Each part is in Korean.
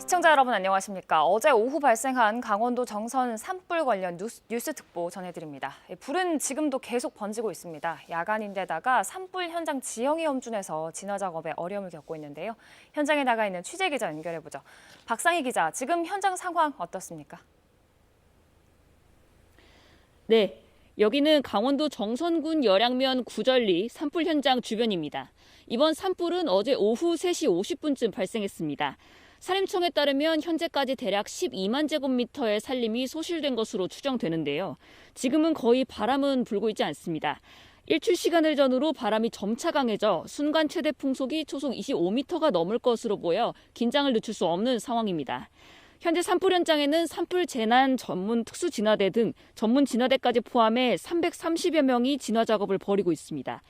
시청자 여러분 안녕하십니까. 어제 오후 발생한 강원도 정선 산불 관련 뉴스 특보 전해드립니다. 불은 지금도 계속 번지고 있습니다. 야간인데다가 산불 현장 지형이 험준해서 진화 작업에 어려움을 겪고 있는데요. 현장에 나가 있는 취재 기자 연결해보죠. 박상희 기자, 지금 현장 상황 어떻습니까? 네, 여기는 강원도 정선군 열양면 구절리 산불 현장 주변입니다. 이번 산불은 어제 오후 3시 50분쯤 발생했습니다. 산림청에 따르면 현재까지 대략 12만 제곱미터의 산림이 소실된 것으로 추정되는데요. 지금은 거의 바람은 불고 있지 않습니다. 일출 시간을 전후로 바람이 점차 강해져 순간 최대 풍속이 초속 25m가 넘을 것으로 보여 긴장을 늦출 수 없는 상황입니다. 현재 산불 현장에는 산불 재난 전문 특수진화대 등 전문 진화대까지 포함해 330여 명이 진화 작업을 벌이고 있습니다.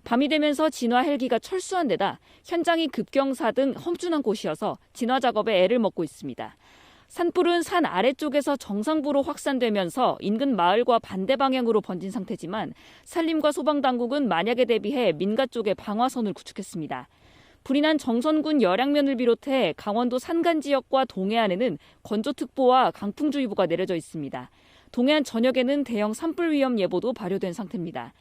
밤이 되면서 진화 헬기가 철수한 데다 현장이 급경사 등 험준한 곳이어서 진화 작업에 애를 먹고 있습니다. 산불은 산 아래쪽에서 정상부로 확산되면서 인근 마을과 반대 방향으로 번진 상태지만 산림과 소방당국은 만약에 대비해 민가 쪽에 방화선을 구축했습니다. 불이 난 정선군 열양면을 비롯해 강원도 산간 지역과 동해안에는 건조특보와 강풍주의보가 내려져 있습니다. 동해안 전역에는 대형 산불 위험 예보도 발효된 상태입니다.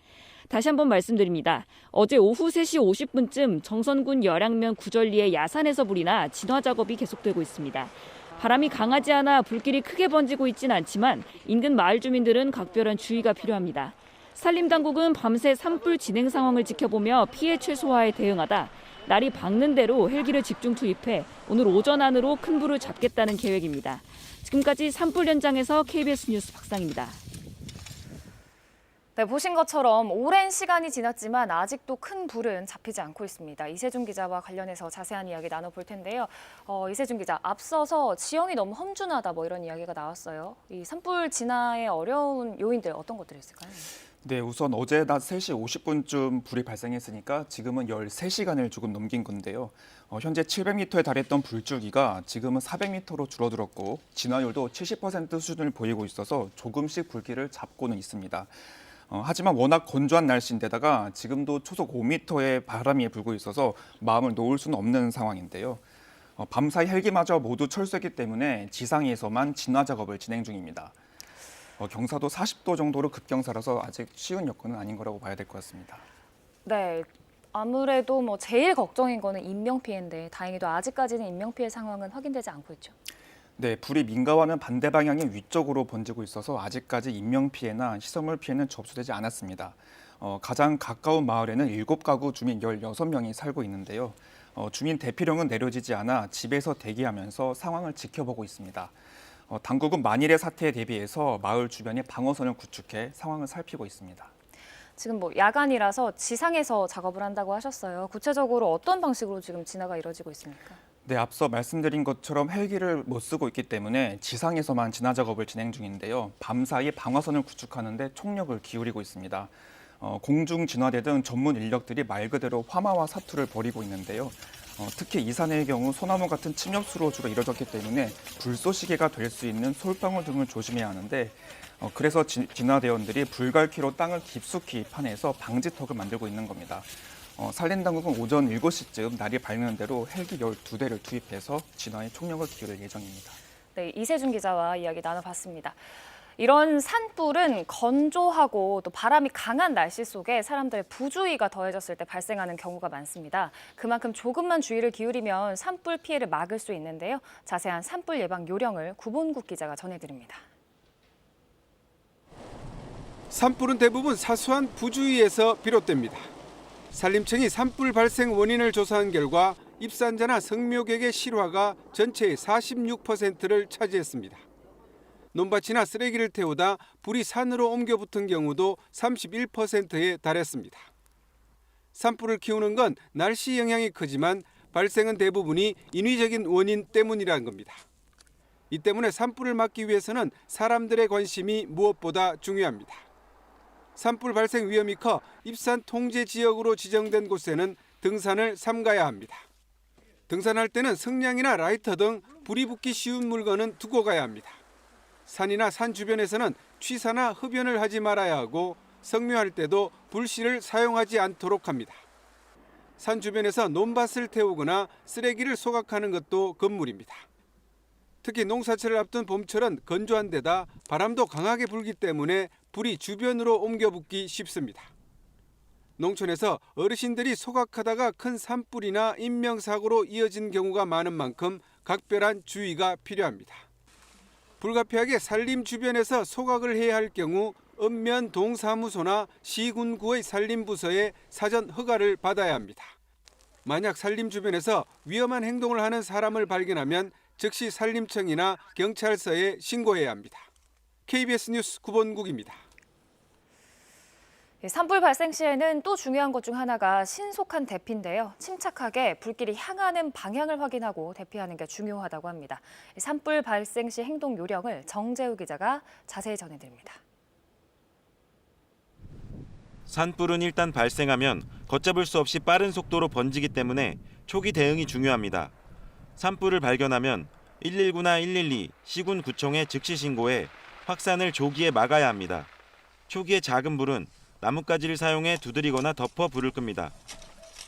다시 한번 말씀드립니다. 어제 오후 3시 50분쯤 정선군 열양면 구절리의 야산에서 불이 나 진화 작업이 계속되고 있습니다. 바람이 강하지 않아 불길이 크게 번지고 있진 않지만 인근 마을 주민들은 각별한 주의가 필요합니다. 산림당국은 밤새 산불 진행 상황을 지켜보며 피해 최소화에 대응하다 날이 밝는 대로 헬기를 집중 투입해 오늘 오전 안으로 큰 불을 잡겠다는 계획입니다. 지금까지 산불 현장에서 KBS 뉴스 박상입니다. 네, 보신 것처럼 오랜 시간이 지났지만 아직도 큰 불은 잡히지 않고 있습니다. 이세준 기자와 관련해서 자세한 이야기 나눠볼 텐데요. 이세준 기자, 앞서서 지형이 너무 험준하다 이런 이야기가 나왔어요. 이 산불 진화의 어려운 요인들 어떤 것들이 있을까요? 네, 우선 어제 낮 3시 50분쯤 불이 발생했으니까 지금은 13시간을 조금 넘긴 건데요. 현재 700m에 달했던 불줄기가 지금은 400m로 줄어들었고 진화율도 70% 수준을 보이고 있어서 조금씩 불길을 잡고는 있습니다. 하지만 워낙 건조한 날씨인데다가 지금도 초속 5m의 바람이 불고 있어서 마음을 놓을 수는 없는 상황인데요. 밤사이 헬기마저 모두 철수했기 때문에 지상에서만 진화 작업을 진행 중입니다. 경사도 40도 정도로 급경사라서 아직 쉬운 여건은 아닌 거라고 봐야 될 것 같습니다. 네, 아무래도 제일 걱정인 거는 인명피해인데 다행히도 아직까지는 인명피해 상황은 확인되지 않고 있죠. 네, 불이 민가와는 반대 방향의 위쪽으로 번지고 있어서 아직까지 인명피해나 시설물 피해는 접수되지 않았습니다. 가장 가까운 마을에는 7가구 주민 16명이 살고 있는데요. 주민 대피령은 내려지지 않아 집에서 대기하면서 상황을 지켜보고 있습니다. 당국은 만일의 사태에 대비해서 마을 주변에 방어선을 구축해 상황을 살피고 있습니다. 지금 야간이라서 지상에서 작업을 한다고 하셨어요. 구체적으로 어떤 방식으로 지금 진화가 이루어지고 있습니까? 네, 앞서 말씀드린 것처럼 헬기를 못 쓰고 있기 때문에 지상에서만 진화 작업을 진행 중인데요. 밤사이 방화선을 구축하는 데 총력을 기울이고 있습니다. 공중진화대 등 전문 인력들이 말 그대로 화마와 사투를 벌이고 있는데요. 특히 이 산의 경우 소나무 같은 침엽수로 주로 이루어졌기 때문에 불쏘시개가 될 수 있는 솔방울 등을 조심해야 하는데 그래서 진화대원들이 불갈퀴로 땅을 깊숙이 파내서 방지턱을 만들고 있는 겁니다. 산림당국은 오전 7시쯤 날이 밝는 대로 헬기 12대를 투입해서 진화에 총력을 기울일 예정입니다. 네, 이세준 기자와 이야기 나눠봤습니다. 이런 산불은 건조하고 또 바람이 강한 날씨 속에 사람들의 부주의가 더해졌을 때 발생하는 경우가 많습니다. 그만큼 조금만 주의를 기울이면 산불 피해를 막을 수 있는데요. 자세한 산불 예방 요령을 구본국 기자가 전해드립니다. 산불은 대부분 사소한 부주의에서 비롯됩니다. 산림청이 산불 발생 원인을 조사한 결과 입산자나 성묘객의 실화가 전체의 46%를 차지했습니다. 논밭이나 쓰레기를 태우다 불이 산으로 옮겨 붙은 경우도 31%에 달했습니다. 산불을 키우는 건 날씨 영향이 크지만 발생은 대부분이 인위적인 원인 때문이라는 겁니다. 이 때문에 산불을 막기 위해서는 사람들의 관심이 무엇보다 중요합니다. 산불 발생 위험이 커 입산 통제 지역으로 지정된 곳에는 등산을 삼가야 합니다. 등산할 때는 성냥이나 라이터 등 불이 붙기 쉬운 물건은 두고 가야 합니다. 산이나 산 주변에서는 취사나 흡연을 하지 말아야 하고 성묘할 때도 불씨를 사용하지 않도록 합니다. 산 주변에서 논밭을 태우거나 쓰레기를 소각하는 것도 금물입니다. 특히 농사철을 앞둔 봄철은 건조한 데다 바람도 강하게 불기 때문에 불이 주변으로 옮겨 붙기 쉽습니다. 농촌에서 어르신들이 소각하다가 큰 산불이나 인명사고로 이어진 경우가 많은 만큼 각별한 주의가 필요합니다. 불가피하게 산림 주변에서 소각을 해야 할 경우 읍면 동사무소나 시군구의 산림부서에 사전 허가를 받아야 합니다. 만약 산림 주변에서 위험한 행동을 하는 사람을 발견하면 즉시 산림청이나 경찰서에 신고해야 합니다. KBS 뉴스 구본국입니다. 산불 발생 시에는 또 중요한 것 중 하나가 신속한 대피인데요. 침착하게 불길이 향하는 방향을 확인하고 대피하는 게 중요하다고 합니다. 산불 발생 시 행동 요령을 정재우 기자가 자세히 전해드립니다. 산불은 일단 발생하면 걷잡을 수 없이 빠른 속도로 번지기 때문에 초기 대응이 중요합니다. 산불을 발견하면 119나 112, 시군구청에 즉시 신고해 확산을 조기에 막아야 합니다. 초기에 작은 불은 나뭇가지를 사용해 두드리거나 덮어 불을 끕니다.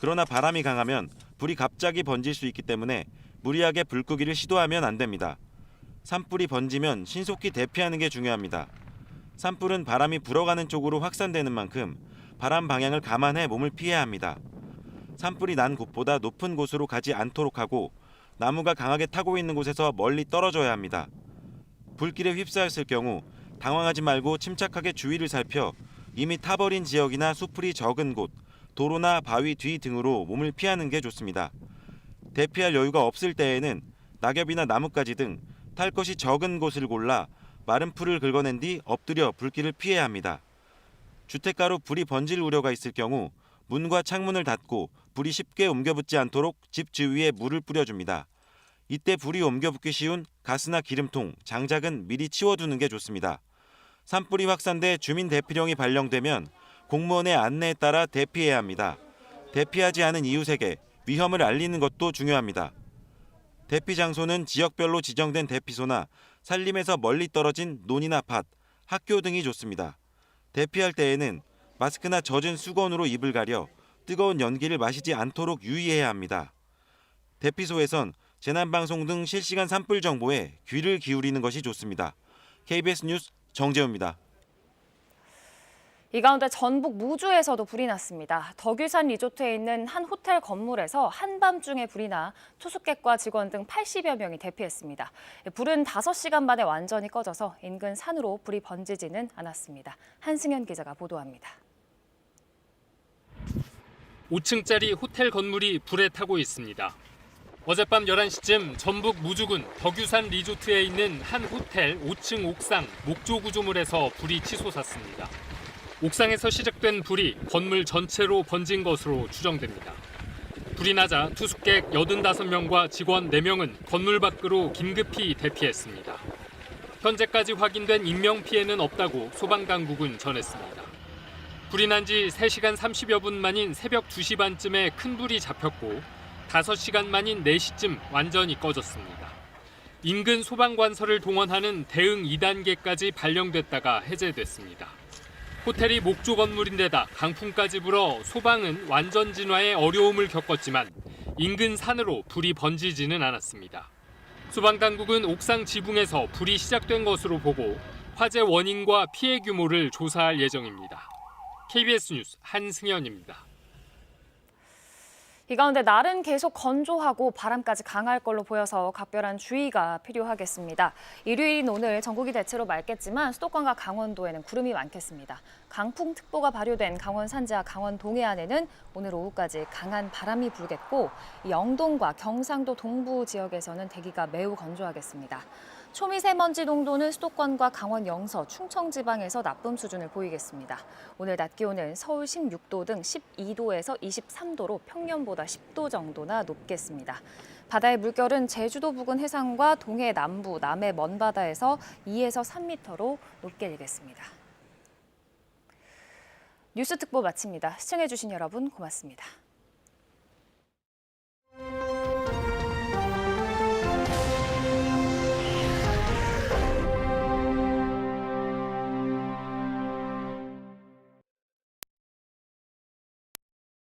그러나 바람이 강하면 불이 갑자기 번질 수 있기 때문에 무리하게 불 끄기를 시도하면 안 됩니다. 산불이 번지면 신속히 대피하는 게 중요합니다. 산불은 바람이 불어가는 쪽으로 확산되는 만큼 바람 방향을 감안해 몸을 피해야 합니다. 산불이 난 곳보다 높은 곳으로 가지 않도록 하고 나무가 강하게 타고 있는 곳에서 멀리 떨어져야 합니다. 불길에 휩싸였을 경우 당황하지 말고 침착하게 주위를 살펴 이미 타버린 지역이나 수풀이 적은 곳, 도로나 바위 뒤 등으로 몸을 피하는 게 좋습니다. 대피할 여유가 없을 때에는 낙엽이나 나뭇가지 등 탈 것이 적은 곳을 골라 마른 풀을 긁어낸 뒤 엎드려 불길을 피해야 합니다. 주택가로 불이 번질 우려가 있을 경우 문과 창문을 닫고 불이 쉽게 옮겨붙지 않도록 집 주위에 물을 뿌려줍니다. 이때 불이 옮겨붙기 쉬운 가스나 기름통, 장작은 미리 치워두는 게 좋습니다. 산불이 확산돼 주민 대피령이 발령되면 공무원의 안내에 따라 대피해야 합니다. 대피하지 않은 이웃에게 위험을 알리는 것도 중요합니다. 대피 장소는 지역별로 지정된 대피소나 산림에서 멀리 떨어진 논이나 밭, 학교 등이 좋습니다. 대피할 때에는 마스크나 젖은 수건으로 입을 가려 뜨거운 연기를 마시지 않도록 유의해야 합니다. 대피소에선 재난방송 등 실시간 산불 정보에 귀를 기울이는 것이 좋습니다. KBS 뉴스 정재우입니다. 이 가운데 전북 무주에서도 불이 났습니다. 덕유산 리조트에 있는 한 호텔 건물에서 한밤중에 불이 나 투숙객과 직원 등 80여 명이 대피했습니다. 불은 5시간 만에 완전히 꺼져서 인근 산으로 불이 번지지는 않았습니다. 한승현 기자가 보도합니다. 5층짜리 호텔 건물이 불에 타고 있습니다. 어젯밤 11시쯤 전북 무주군 덕유산 리조트에 있는 한 호텔 5층 옥상 목조 구조물에서 불이 치솟았습니다. 옥상에서 시작된 불이 건물 전체로 번진 것으로 추정됩니다. 불이 나자 투숙객 85명과 직원 4명은 건물 밖으로 긴급히 대피했습니다. 현재까지 확인된 인명피해는 없다고 소방당국은 전했습니다. 불이 난 지 3시간 30여 분 만인 새벽 2시 반쯤에 큰 불이 잡혔고 5시간 만인 4시쯤 완전히 꺼졌습니다. 인근 소방관서를 동원하는 대응 2단계까지 발령됐다가 해제됐습니다. 호텔이 목조 건물인데다 강풍까지 불어 소방은 완전 진화에 어려움을 겪었지만 인근 산으로 불이 번지지는 않았습니다. 소방당국은 옥상 지붕에서 불이 시작된 것으로 보고 화재 원인과 피해 규모를 조사할 예정입니다. KBS 뉴스 한승현입니다. 이 가운데 날은 계속 건조하고 바람까지 강할 걸로 보여서 각별한 주의가 필요하겠습니다. 일요일인 오늘 전국이 대체로 맑겠지만 수도권과 강원도에는 구름이 많겠습니다. 강풍특보가 발효된 강원 산지와 강원 동해안에는 오늘 오후까지 강한 바람이 불겠고 영동과 경상도 동부 지역에서는 대기가 매우 건조하겠습니다. 초미세먼지 농도는 수도권과 강원 영서, 충청 지방에서 나쁨 수준을 보이겠습니다. 오늘 낮 기온은 서울 16도 등 12도에서 23도로 평년보다 10도 정도나 높겠습니다. 바다의 물결은 제주도 부근 해상과 동해 남부, 남해 먼바다에서 2에서 3m로 높게 일겠습니다. 뉴스 특보 마칩니다. 시청해주신 여러분 고맙습니다.